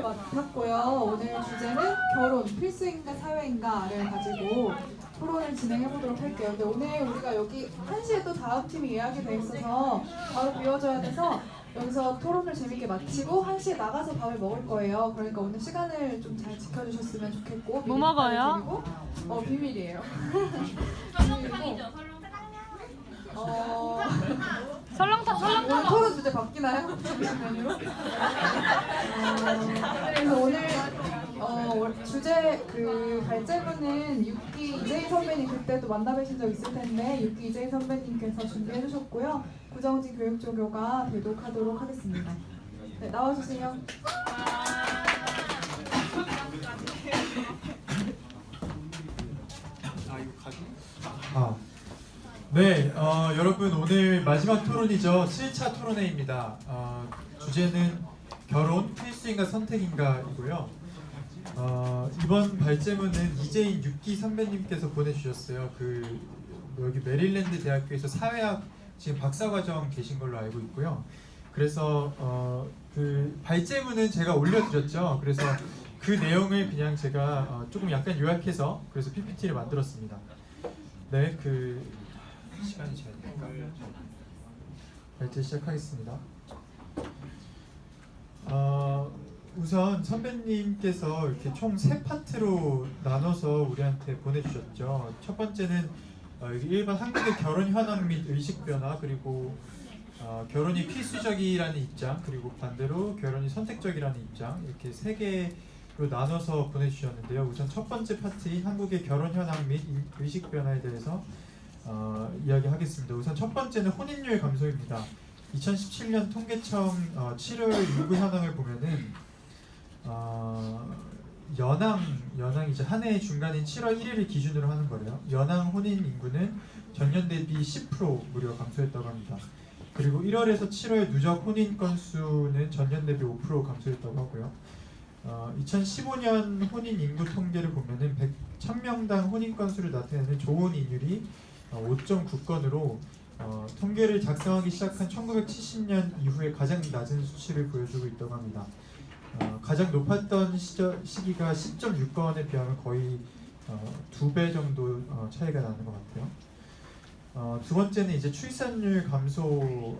맡았고요. 오늘 주제는 결혼, 필수인가 사회인가를 가지고 토론을 진행해 보도록 할게요. 근데 오늘 우리가 여기 1시에 또 다음 팀이 예약이 돼 있어서 바로 비워줘야 돼서 여기서 토론을 재밌게 마치고 1시에 나가서 밥을 먹을 거예요. 그러니까 오늘 시간을 좀 잘 지켜주셨으면 좋겠고. 뭐 먹어요? 비밀이에요. 비밀이고. 설렁탕 오늘 토론 주제 바뀌나요? 잠시만요. 그래서 오늘 주제 발제문은 육기 이재희 선배님 그때도 만나 뵈신 적 있을 텐데 육기 이재희 선배님께서 준비해 주셨고요. 구정진 교육조교가 대독하도록 하겠습니다. 네, 나와주세요. 네, 여러분 오늘 마지막 토론이죠. 7차 토론회입니다. 주제는 결혼 필수인가 선택인가이고요. 이번 발제문은 이재인 6기 선배님께서 보내주셨어요. 여기 메릴랜드 대학교에서 사회학 지금 박사과정 계신 걸로 알고 있고요. 그래서 그 발제문은 제가 올려드렸죠. 그래서 그 내용을 그냥 제가 조금 약간 요약해서 그래서 PPT를 만들었습니다. 네, 시간이 잘 될까요? 발제 시작하겠습니다. 우선 선배님께서 이렇게 총 3파트로 나눠서 우리한테 보내주셨죠. 첫 번째는 일반 한국의 결혼 현황 및 의식 변화, 그리고 결혼이 필수적이라는 입장, 그리고 반대로 결혼이 선택적이라는 입장, 이렇게 3개로 나눠서 보내주셨는데요. 우선 첫 번째 파트인 한국의 결혼 현황 및 의식 변화에 대해서 이야기하겠습니다. 우선 첫 번째는 혼인율 감소입니다. 2017년 통계청 7월 인구 현황을 보면은 연항 이제 한 해 중간인 7월 1일을 기준으로 하는 거래요. 연항 혼인 인구는 전년 대비 10% 무려 감소했다고 합니다. 그리고 1월에서 7월 누적 혼인 건수는 전년 대비 5% 감소했다고 하고요. 2015년 혼인 인구 통계를 보면은 1000명당 혼인 건수를 나타내는 조혼인율이 5.9건으로 통계를 작성하기 시작한 1970년 이후에 가장 낮은 수치를 보여주고 있다고 합니다. 가장 높았던 시기가 10.6건에 비하면 거의 2배 정도 차이가 나는 것 같아요. 두 번째는 이제 출산율 감소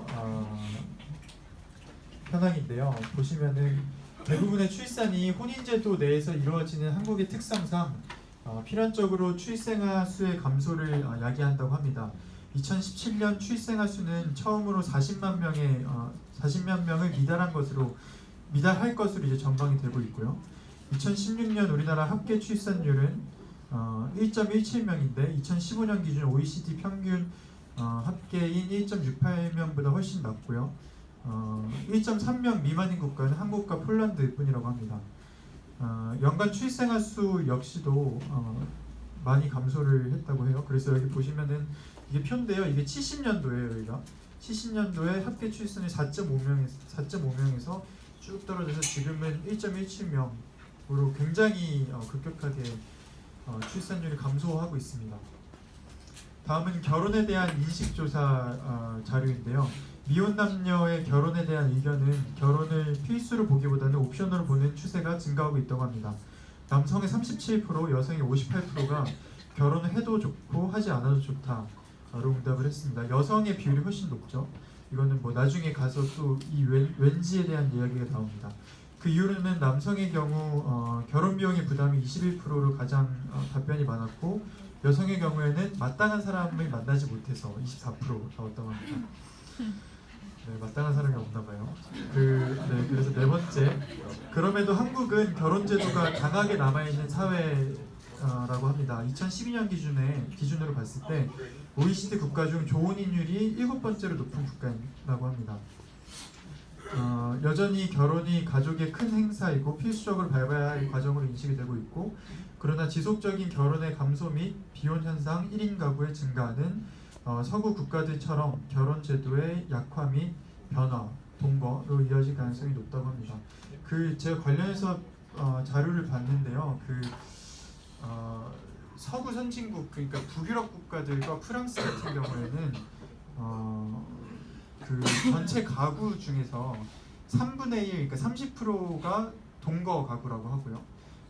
현황인데요. 보시면은 대부분의 출산이 혼인제도 내에서 이루어지는 한국의 특성상 필연적으로 출생아 수의 감소를 야기한다고 합니다. 2017년 출생아 수는 처음으로 40만 명을 미달할 것으로 이제 전망이 되고 있고요. 2016년 우리나라 합계 출산율은 1.17명인데 2015년 기준 OECD 평균 합계인 1.68명보다 훨씬 낮고요. 1.3명 미만인 국가는 한국과 폴란드뿐이라고 합니다. 연간 출생아 수 역시도 많이 감소를 했다고 해요. 그래서 여기 보시면은 이게 표인데요. 이게 70년도예요. 여기가 70년도에 합계 출산이 4.5명에서 쭉 떨어져서 지금은 1.17명으로 굉장히 급격하게 출산율이 감소하고 있습니다. 다음은 결혼에 대한 인식조사 자료인데요. 미혼 남녀의 결혼에 대한 의견은 결혼을 필수로 보기보다는 옵션으로 보는 추세가 증가하고 있다고 합니다. 남성의 37%, 여성의 58%가 결혼을 해도 좋고 하지 않아도 좋다로 응답을 했습니다. 여성의 비율이 훨씬 높죠. 이거는 뭐 나중에 가서 또 이 왠지에 대한 이야기가 나옵니다. 그 이유는 남성의 경우 결혼 비용의 부담이 21%로 가장 답변이 많았고, 여성의 경우에는 마땅한 사람을 만나지 못해서 24% 나왔다고 합니다. 네, 마땅한 사람이 없나 봐요. 그래서 네 번째, 그럼에도 한국은 결혼 제도가 강하게 남아있는 사회라고 합니다. 2012년 기준으로 봤을 때 OECD 국가 중 조혼인율이 7번째로 높은 국가라고 합니다. 여전히 결혼이 가족의 큰 행사이고 필수적으로 밟아야 할 과정으로 인식이 되고 있고, 그러나 지속적인 결혼의 감소 및 비혼 현상 1인 가구의 증가는 서구 국가들처럼 결혼 제도의 약화 및 변화, 동거로 이어질 가능성이 높다고 합니다. 제가 관련해서 자료를 봤는데요. 서구 선진국, 그러니까 북유럽 국가들과 프랑스 같은 경우에는 전체 가구 중에서 3분의 1, 그러니까 30%가 동거 가구라고 하고요.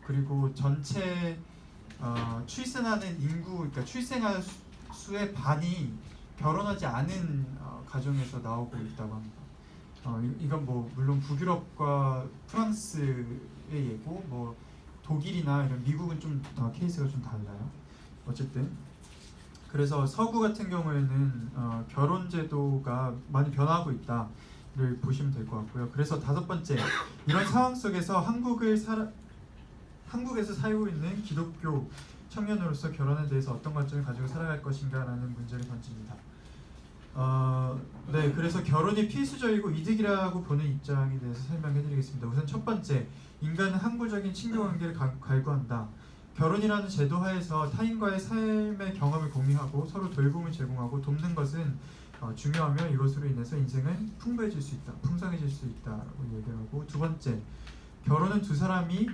그리고 전체 출생하는 인구, 그러니까 출생할 수의 반이 결혼하지 않은 가정에서 나오고 있다고 합니다. 이건 뭐 물론 북유럽과 프랑스의 예고, 뭐 독일이나 이런 미국은 좀 케이스가 좀 달라요. 어쨌든 그래서 서구 같은 경우에는 결혼 제도가 많이 변화하고 있다를 보시면 될 것 같고요. 그래서 다섯 번째, 이런 상황 속에서 한국에서 살고 있는 기독교 청년으로서 결혼에 대해서 어떤 관점을 가지고 살아갈 것인가라는 문제를 던집니다. 네, 그래서 결혼이 필수적이고 이득이라고 보는 입장에 대해서 설명해드리겠습니다. 우선 첫 번째, 인간은 항구적인 친교 관계를 갈구한다. 결혼이라는 제도 하에서 타인과의 삶의 경험을 공유하고 서로 돌봄을 제공하고 돕는 것은 중요하며 이것으로 인해서 인생은 풍부해질 수 있다, 풍성해질 수 있다라고 얘기하고, 두 번째, 결혼은 두 사람이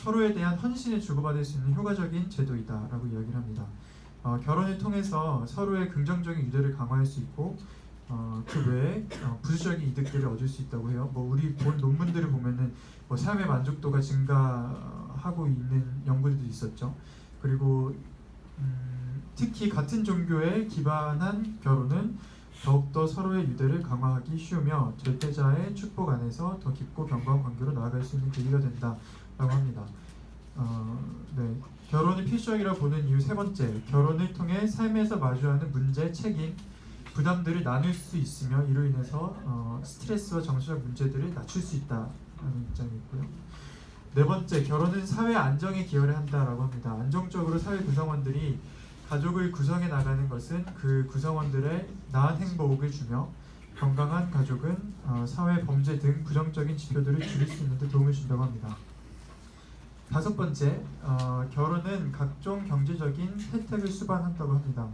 서로에 대한 헌신을 주고받을 수 있는 효과적인 제도이다라고 이야기를 합니다. 결혼을 통해서 서로의 긍정적인 유대를 강화할 수 있고 그 외에 부수적인 이득들을 얻을 수 있다고 해요. 뭐 우리 본 논문들을 보면은 뭐 삶의 만족도가 증가하고 있는 연구들도 있었죠. 그리고 특히 같은 종교에 기반한 결혼은 더욱더 서로의 유대를 강화하기 쉬우며 절대자의 축복 안에서 더 깊고 견고한 관계로 나아갈 수 있는 계기가 된다라고 합니다. 네, 결혼이 필수적이라 보는 이유 세 번째, 결혼을 통해 삶에서 마주하는 문제, 책임, 부담들을 나눌 수 있으며 이로 인해서 스트레스와 정신적 문제들을 낮출 수 있다는 입장이 있고요. 네 번째, 결혼은 사회 안정에 기여를 한다라고 합니다. 안정적으로 사회 구성원들이 가족을 구성해 나가는 것은 그 구성원들의 나은 행복을 주며 건강한 가족은 사회 범죄 등 부정적인 지표들을 줄일 수 있는 데 도움을 준다고 합니다. 다섯 번째, 결혼은 각종 경제적인 혜택을 수반한다고 합니다.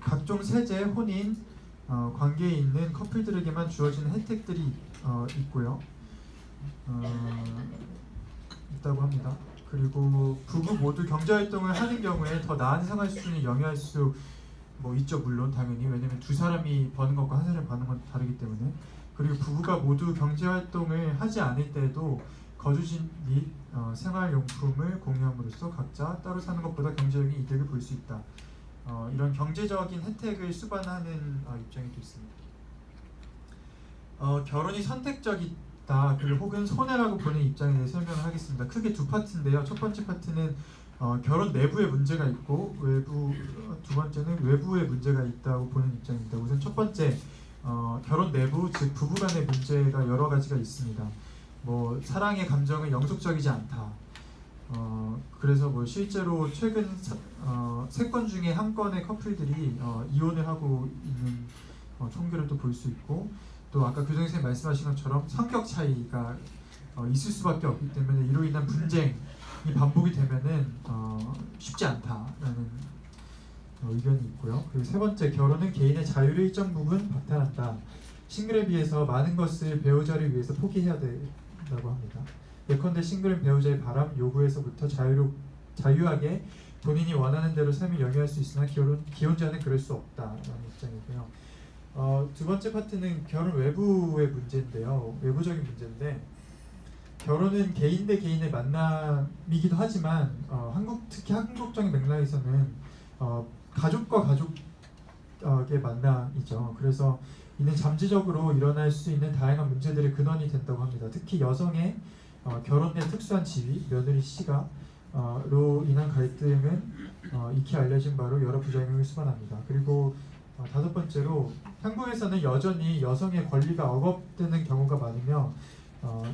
각종 세제, 혼인, 관계에 있는 커플들에게만 주어지는 혜택들이 있고요. 있다고 합니다. 그리고 부부 모두 경제활동을 하는 경우에 더 나은 생활 수준이 영위할 수 있죠. 물론 당연히, 왜냐면 두 사람이 버는 것과 한 사람이 버는 건 다르기 때문에. 그리고 부부가 모두 경제활동을 하지 않을 때에도 거주지 및 생활용품을 공유함으로써 각자 따로 사는 것보다 경제적인 이득을 볼 수 있다. 이런 경제적인 혜택을 수반하는 입장이 또 있습니다. 결혼이 선택적이다, 그리고 혹은 손해라고 보는 입장에 대해 설명을 하겠습니다. 크게 두 파트인데요. 첫 번째 파트는 결혼 내부에 문제가 있고 두 번째는 외부에 문제가 있다고 보는 입장입니다. 우선 첫 번째, 결혼 내부, 즉 부부간의 문제가 여러 가지가 있습니다. 뭐 사랑의 감정은 영속적이지 않다. 그래서 실제로 최근 3건 중에 1건의 커플들이 이혼을 하고 있는 통계를 또 볼 수 있고, 또 아까 교장 선생님 말씀하신 것처럼 성격 차이가 있을 수밖에 없기 때문에 이로 인한 분쟁이 반복이 되면은 쉽지 않다라는 의견이 있고요. 그리고 세 번째, 결혼은 개인의 자유를 일정 부분 박탈한다. 싱글에 비해서 많은 것을 배우자를 위해서 포기해야 된다고 합니다. 예컨대 싱글은 배우자의 바람, 요구에서부터 자유하게 본인이 원하는 대로 삶을 영위할 수 있으나 기혼자는 그럴 수 없다라는 입장이고요. 두 번째 파트는 결혼 외부의 문제인데요. 외부적인 문제인데, 결혼은 개인 대 개인의 만남이기도 하지만 특히 한국적인 맥락에서는 가족과 가족의 만남이죠. 그래서 이는 잠재적으로 일어날 수 있는 다양한 문제들의 근원이 된다고 합니다. 특히 여성의 결혼 내 특수한 지위, 며느리 시가 로 인한 갈등은 익히 알려진 바로 여러 부작용을 수반합니다. 그리고 다섯 번째로, 한국에서는 여전히 여성의 권리가 억압되는 경우가 많으며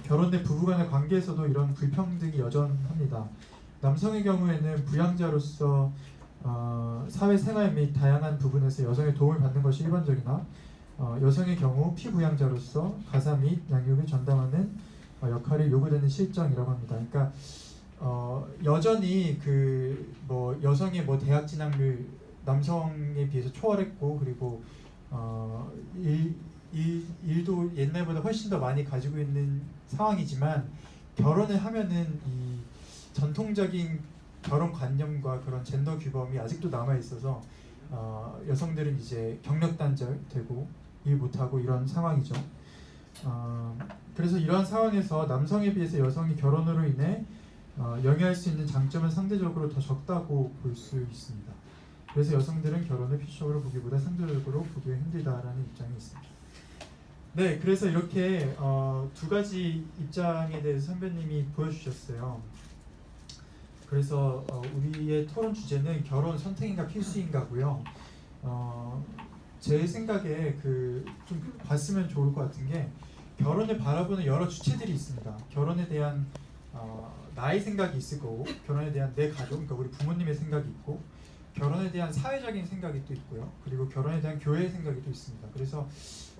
결혼 내 부부간의 관계에서도 이런 불평등이 여전합니다. 남성의 경우에는 부양자로서 사회생활 및 다양한 부분에서 여성의 도움을 받는 것이 일반적이나 여성의 경우 피부양자로서 가사 및 양육을 전담하는 역할이 요구되는 실정이라고 합니다. 그러니까 여전히 여성의 대학 진학률 남성에 비해서 초월했고, 그리고 일도 옛날보다 훨씬 더 많이 가지고 있는 상황이지만, 결혼을 하면은 이 전통적인 결혼 관념과 그런 젠더 규범이 아직도 남아 있어서 여성들은 이제 경력 단절되고 일 못하고 이런 상황이죠. 그래서 이러한 상황에서 남성에 비해서 여성이 결혼으로 인해 영위할 수 있는 장점은 상대적으로 더 적다고 볼 수 있습니다. 그래서 여성들은 결혼을 필수적으로 보기보다 상대적으로 보기가 힘들다라는 입장이 있습니다. 네, 그래서 이렇게 두 가지 입장에 대해서 선배님이 보여주셨어요. 그래서 우리의 토론 주제는 결혼 선택인가 필수인가고요. 제 생각에 좀 봤으면 좋을 것 같은 게 결혼을 바라보는 여러 주체들이 있습니다. 결혼에 대한 나의 생각이 있을 거고, 결혼에 대한 내 가족, 그러니까 우리 부모님의 생각이 있고, 결혼에 대한 사회적인 생각이 또 있고요. 그리고 결혼에 대한 교회의 생각이 또 있습니다. 그래서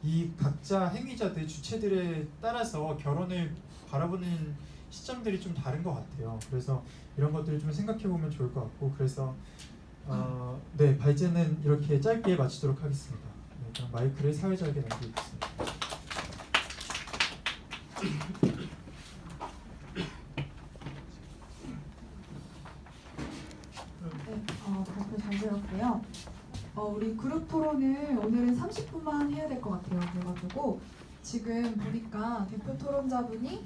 이 각자 행위자들, 주체들에 따라서 결혼을 바라보는 시점들이 좀 다른 것 같아요. 그래서 이런 것들을 좀 생각해 보면 좋을 것 같고, 그래서 네, 발제는 이렇게 짧게 마치도록 하겠습니다. 네, 그럼 마이크를 사회자에게 넘기겠습니다. 발표 잘 들었고요. 우리 그룹 토론을 오늘은 30분만 해야 될 것 같아요. 그래가지고 지금 보니까 대표 토론자분이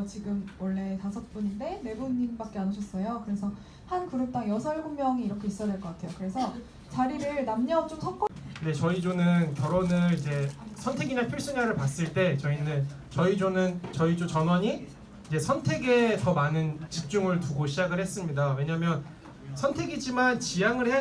지금 원래 5분인데 4분님밖에 안 오셨어요. 그래서 한 그룹당 6, 7명이 이렇게 있어야 될 것 같아요. 그래서 자리를 남녀 좀 섞어. 네, 저희 조는 결혼을 이제 선택이냐 필수냐를 봤을 때 저희 조 전원이 이제 선택에 더 많은 집중을 두고 시작을 했습니다. 왜냐하면 선택이지만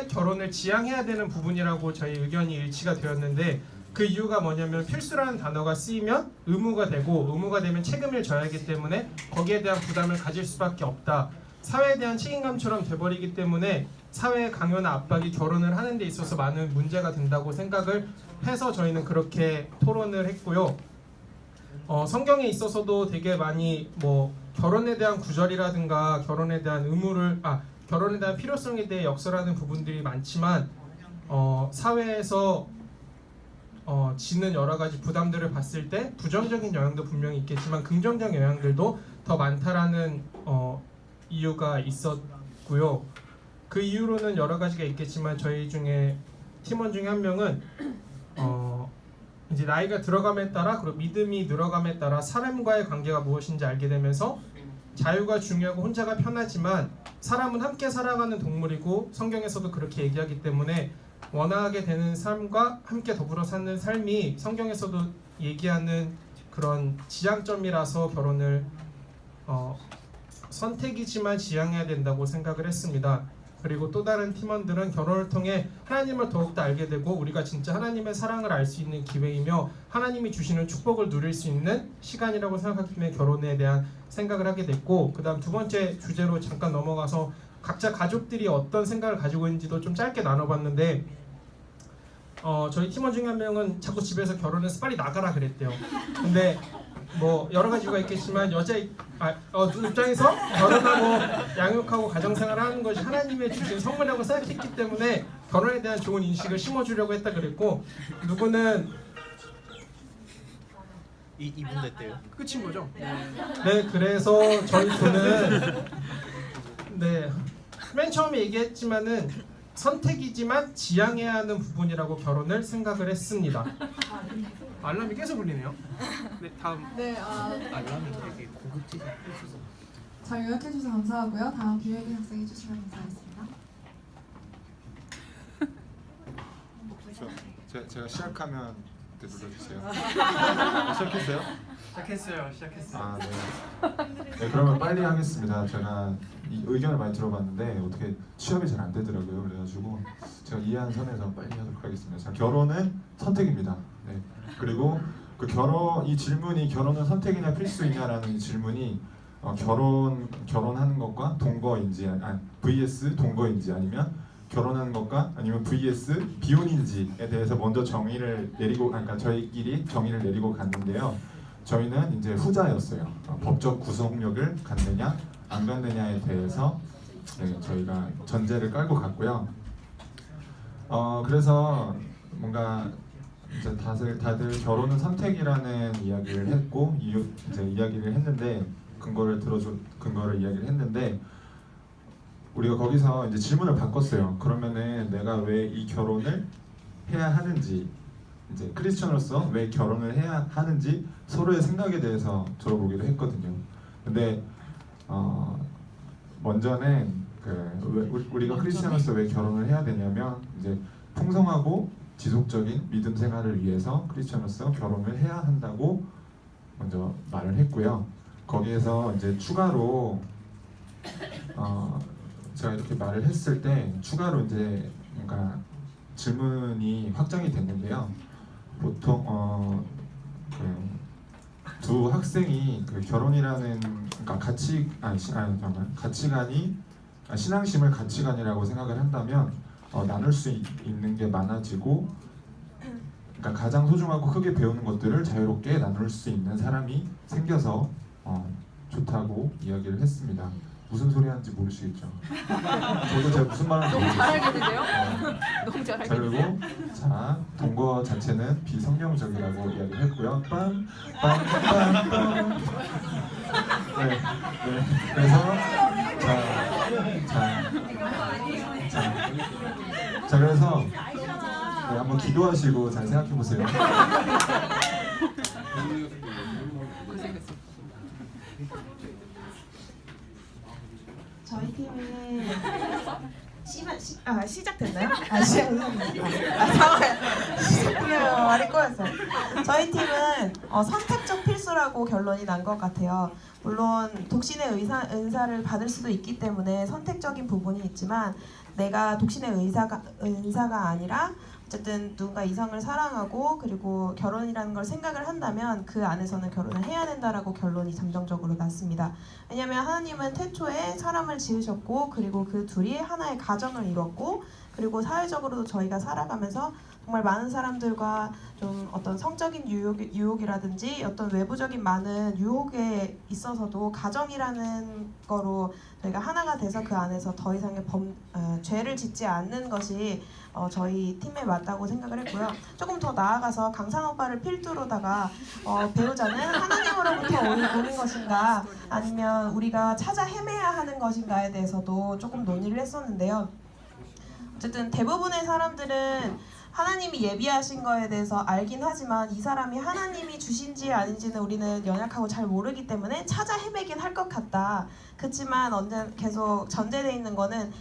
결혼을 지향해야 되는 부분이라고 저희 의견이 일치가 되었는데, 그 이유가 뭐냐면 필수라는 단어가 쓰이면 의무가 되고, 의무가 되면 책임을 져야 하기 때문에 거기에 대한 부담을 가질 수밖에 없다. 사회에 대한 책임감처럼 돼버리기 때문에 사회의 강요나 압박이 결혼을 하는 데 있어서 많은 문제가 된다고 생각을 해서 저희는 그렇게 토론을 했고요. 성경에 있어서도 되게 많이 결혼에 대한 구절이라든가 결혼에 대한 결혼에 대한 필요성에 대해 역설하는 부분들이 많지만 사회에서 지는 여러 가지 부담들을 봤을 때 부정적인 영향도 분명히 있겠지만 긍정적 영향들도 더 많다라는 이유가 있었고요. 그 이유로는 여러 가지가 있겠지만 저희 중에 팀원 중에 한 명은 이제 나이가 들어감에 따라, 그리고 믿음이 늘어감에 따라 사람과의 관계가 무엇인지 알게 되면서 자유가 중요하고 혼자가 편하지만 사람은 함께 살아가는 동물이고 성경에서도 그렇게 얘기하기 때문에 원하게 되는 삶과 함께 더불어 사는 삶이 성경에서도 얘기하는 그런 지향점이라서 결혼을 선택이지만 지향해야 된다고 생각을 했습니다. 그리고 또 다른 팀원들은 결혼을 통해 하나님을 더욱더 알게 되고 우리가 진짜 하나님의 사랑을 알 수 있는 기회이며 하나님이 주시는 축복을 누릴 수 있는 시간이라고 생각하기 때문에 결혼에 대한 생각을 하게 됐고, 그 다음 두 번째 주제로 잠깐 넘어가서 각자 가족들이 어떤 생각을 가지고 있는지도 좀 짧게 나눠봤는데, 저희 팀원 중에 한 명은 자꾸 집에서 결혼해서 빨리 나가라 그랬대요. 근데 여러 가지 이유가 있겠지만 입장에서 결혼하고 양육하고 가정생활을 하는 것이 하나님의 주신 선물이라고 생각했기 때문에 결혼에 대한 좋은 인식을 심어주려고 했다 그랬고, 누구는 이분 됐대요. 끝인 거죠? 네, 그래서 저희 조는 맨 처음에 얘기했지만은 선택이지만 지향해야 하는 부분이라고 결혼을 생각을 했습니다. 알람이 계속 울리네요. 네, 다음. 네, 알람이 되게 고급지죠. 잘 요약해 주셔서 감사하고요. 다음 김혜빈 학생 해주시면 감사하겠습니다. 제가 시작하면 그때 눌러주세요. 시작했어요? 시작했어요. 아, 네. 네, 그러면 빨리 하겠습니다. 제가 이 의견을 많이 들어봤는데 어떻게 취업이 잘 안 되더라고요. 그래가지고 제가 이해한 선에서 빨리 하도록 하겠습니다. 자, 결혼은 선택입니다. 네. 그리고 이 질문이 결혼은 선택이냐 필수이냐라는 질문이 결혼하는 것과 동거인지 vs 동거인지 아니면 결혼하는 것과 아니면 vs 비혼인지에 대해서 먼저 정의를 내리고, 그러니까 저희끼리 정의를 내리고 갔는데요. 저희는 이제 후자였어요. 법적 구속력을 갖느냐 안 갖느냐에 대해서 저희가 전제를 깔고 갔고요. 그래서 뭔가 이제 다들 결혼은 선택이라는 이야기를 했고 이제 이야기를 했는데 근거를 이야기를 했는데 우리가 거기서 이제 질문을 바꿨어요. 그러면은 내가 왜 이 결혼을 해야 하는지 이제 크리스천으로서 왜 결혼을 해야 하는지 서로의 생각에 대해서 들어보기로 했거든요. 근데 먼저는 우리가 크리스천으로서 왜 결혼을 해야 되냐면 이제 풍성하고 지속적인 믿음 생활을 위해서 크리스천으로서 결혼을 해야 한다고 먼저 말을 했고요. 거기에서 이제 추가로 제가 이렇게 말을 했을 때 추가로 이제 뭔가 질문이 확장이 됐는데요. 보통 두 학생이 그 결혼이라는 그러니까 가치관이 신앙심을 가치관이라고 생각을 한다면 나눌 수 있는 게 많아지고 그러니까 가장 소중하고 크게 배우는 것들을 자유롭게 나눌 수 있는 사람이 생겨서 좋다고 이야기를 했습니다. 무슨 소리 하는지 모르시겠죠? 저도 제가 무슨 말하는지 너무 잘 모르겠어요. 알겠는데요? 너무 잘 자, 알겠는데요? 그리고 자 동거 자체는 비성경적이라고 이야기를 했고요. 빰빰빰빰. 네. 그래서 자 그래서 네, 한번 기도하시고 잘 생각해 보세요. 저희 팀은 시작됐나요? 시작됐나요? 말이 꼬였어요. 저희 팀은 선택적 필수라고 결론이 난 것 같아요. 물론 독신의 은사를 받을 수도 있기 때문에 선택적인 부분이 있지만 내가 독신의 은사가 아니라 어쨌든 누군가 이성을 사랑하고 그리고 결혼이라는 걸 생각을 한다면 그 안에서는 결혼을 해야 된다라고 결론이 잠정적으로 났습니다. 왜냐하면 하나님은 태초에 사람을 지으셨고 그리고 그 둘이 하나의 가정을 이뤘고 그리고 사회적으로도 저희가 살아가면서 정말 많은 사람들과 좀 어떤 성적인 유혹이라든지 어떤 외부적인 많은 유혹에 있어서도 가정이라는 거로 저희가 하나가 돼서 그 안에서 더 이상의 죄를 짓지 않는 것이 저희 팀에 맞다고 생각을 했고요. 조금 더 나아가서 강산 오빠를 필두로다가 배우자는 하나님으로부터 오는 것인가 아니면 우리가 찾아 헤매야 하는 것인가에 대해서도 조금 논의를 했었는데요. 어쨌든 대부분의 사람들은 하나님이 예비하신 거에 대해서 알긴 하지만 이 사람이 하나님이 주신지 아닌지는 우리는 연약하고 잘 모르기 때문에 찾아 헤매긴 할 것 같다. 그렇지만 계속 전제되어 있는 거는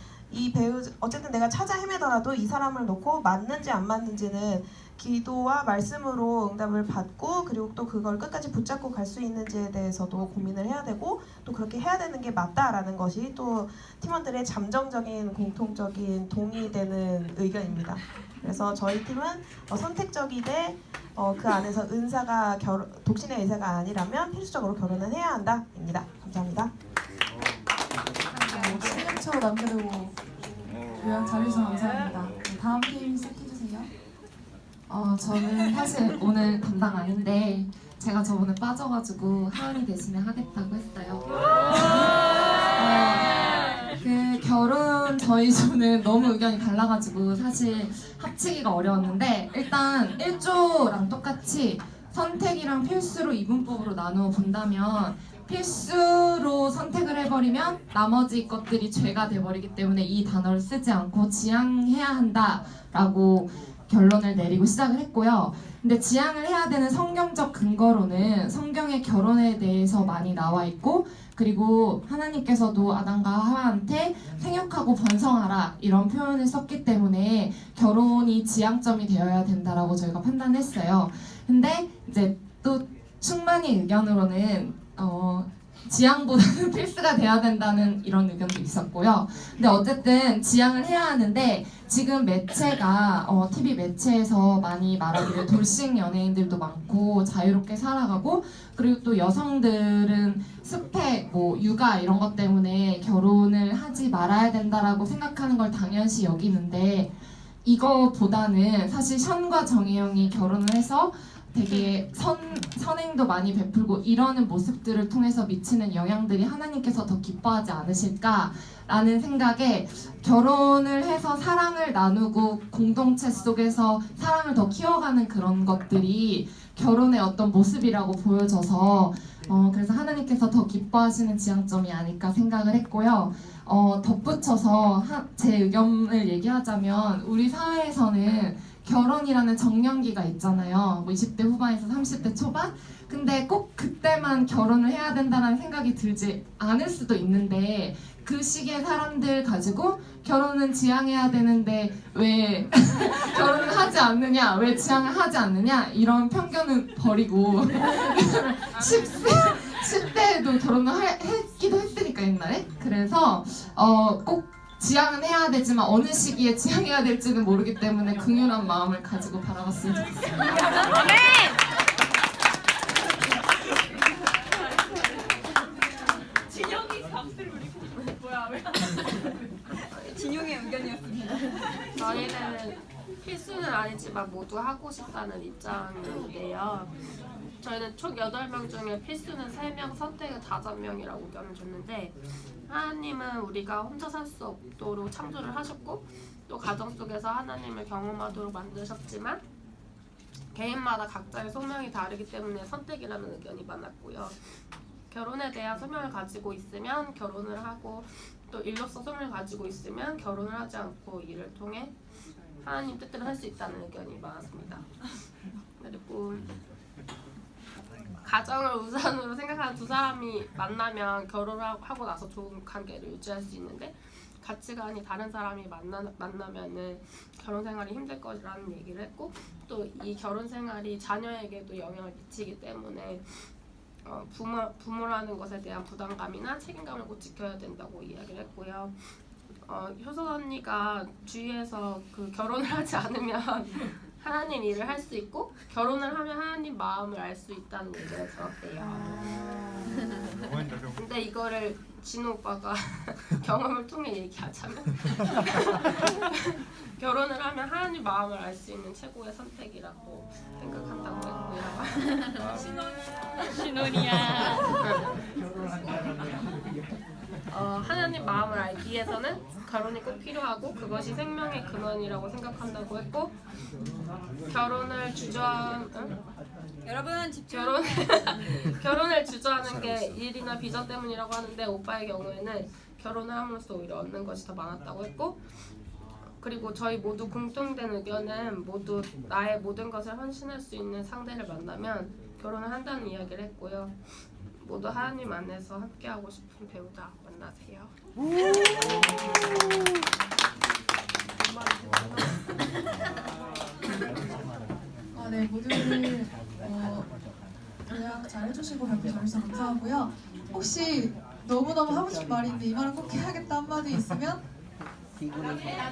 어쨌든 내가 찾아 헤매더라도 이 사람을 놓고 맞는지 안 맞는지는 기도와 말씀으로 응답을 받고 그리고 또 그걸 끝까지 붙잡고 갈 수 있는지에 대해서도 고민을 해야 되고 또 그렇게 해야 되는 게 맞다라는 것이 또 팀원들의 잠정적인 공통적인 동의되는 의견입니다. 그래서 저희 팀은 선택적이되 그 안에서 독신의 의사가 아니라면 필수적으로 결혼은 해야 한다입니다. 감사합니다. 10년초 남겨두고 요약 잘해주셔서 감사합니다. 다음 팀 시작해주세요. 저는 사실 오늘 담당 아닌데 제가 저번에 빠져가지고 하은이 대신에 하겠다고 했어요. 그 결혼 저희 조는 너무 의견이 달라가지고 사실 합치기가 어려웠는데 일단 1조랑 똑같이 선택이랑 필수로 이분법으로 나누어 본다면 필수로 선택을 해버리면 나머지 것들이 죄가 돼버리기 때문에 이 단어를 쓰지 않고 지향해야 한다라고 결론을 내리고 시작을 했고요. 근데 지향을 해야 되는 성경적 근거로는 성경의 결혼에 대해서 많이 나와 있고 그리고 하나님께서도 아담과 하와한테 생육하고 번성하라 이런 표현을 썼기 때문에 결혼이 지향점이 되어야 된다라고 저희가 판단했어요. 근데 이제 또 충만히 의견으로는 지향보다는 필수가 돼야 된다는 이런 의견도 있었고요. 근데 어쨌든 지향을 해야 하는데 지금 매체가 TV 매체에서 많이 말하기를 돌싱 연예인들도 많고 자유롭게 살아가고 그리고 또 여성들은 스펙, 육아 이런 것 때문에 결혼을 하지 말아야 된다라고 생각하는 걸 당연시 여기는데 이거보다는 사실 션과 정혜영이 결혼을 해서 되게 선행도 많이 베풀고 이러는 모습들을 통해서 미치는 영향들이 하나님께서 더 기뻐하지 않으실까라는 생각에 결혼을 해서 사랑을 나누고 공동체 속에서 사랑을 더 키워가는 그런 것들이 결혼의 어떤 모습이라고 보여져서 그래서 하나님께서 더 기뻐하시는 지향점이 아닐까 생각을 했고요. 덧붙여서 제 의견을 얘기하자면 우리 사회에서는 결혼이라는 정년기가 있잖아요. 뭐 20대 후반에서 30대 초반. 근데 꼭 그때만 결혼을 해야 된다는 생각이 들지 않을 수도 있는데 그 시기에 사람들 가지고 결혼은 지향해야 되는데 왜 결혼을 하지 않느냐, 왜 지향을 하지 않느냐 이런 편견은 버리고 10대에도 결혼을 했기도 했으니까 옛날에. 그래서 꼭 지향은 해야 되지만 어느 시기에 지향해야 될지는 모르기 때문에 긍휼한 마음을 가지고 바라봤으면 좋겠습니다. 진용의 의견이었습니다. 저희는 필수는 아니지만 모두 하고 싶다는 입장인데요. 저희는 총 8명 중에 필수는 3명, 선택은 5명이라고 의견을 줬는데 하나님은 우리가 혼자 살 수 없도록 창조를 하셨고 또 가정 속에서 하나님을 경험하도록 만드셨지만 개인마다 각자의 소명이 다르기 때문에 선택이라는 의견이 많았고요. 결혼에 대한 소명을 가지고 있으면 결혼을 하고 또 일로서 소명을 가지고 있으면 결혼을 하지 않고 이를 통해 하나님 뜻대로 할 수 있다는 의견이 많았습니다. 그리고 가정을 우선으로 생각하는 두 사람이 만나면 결혼을 하고 나서 좋은 관계를 유지할 수 있는데 가치관이 다른 사람이 만나면은 결혼 생활이 힘들 거라는 얘기를 했고 또 이 결혼 생활이 자녀에게도 영향을 미치기 때문에 부모라는 것에 대한 부담감이나 책임감을 꼭 지켜야 된다고 이야기를 했고요. 효선 언니가 주위에서 그 결혼을 하지 않으면 하나님 일을 할 수 있고 결혼을 하면 하나님 마음을 알 수 있다는 얘기를 들었대요. 근데 이거를 진호 오빠가 경험을 통해 얘기하자면 결혼을 하면 하나님 마음을 알 수 있는 최고의 선택이라고 생각한다고 했고요. 신혼이야. 하나님 마음을 알기 위해서는 결혼이 꼭 필요하고 그것이 생명의 근원이라고 생각한다고 했고 결혼을 여러분 결혼을 주저하는 게 일이나 비전 때문이라고 하는데 오빠의 경우에는 결혼을 함으로써 오히려 얻는 것이 더 많았다고 했고 그리고 저희 모두 공통된 의견은 모두 나의 모든 것을 헌신할 수 있는 상대를 만나면 결혼을 한다는 이야기를 했고요. 모두 하나님 안에서 함께하고 싶은 배우자 만나세요. 네, 모두들 요약 잘 해주시고 발표 잘해주셔서 감사하고요. 혹시 너무너무 하고 싶은 말이 있는데 이 말은 꼭 해야겠다 한마디 있으면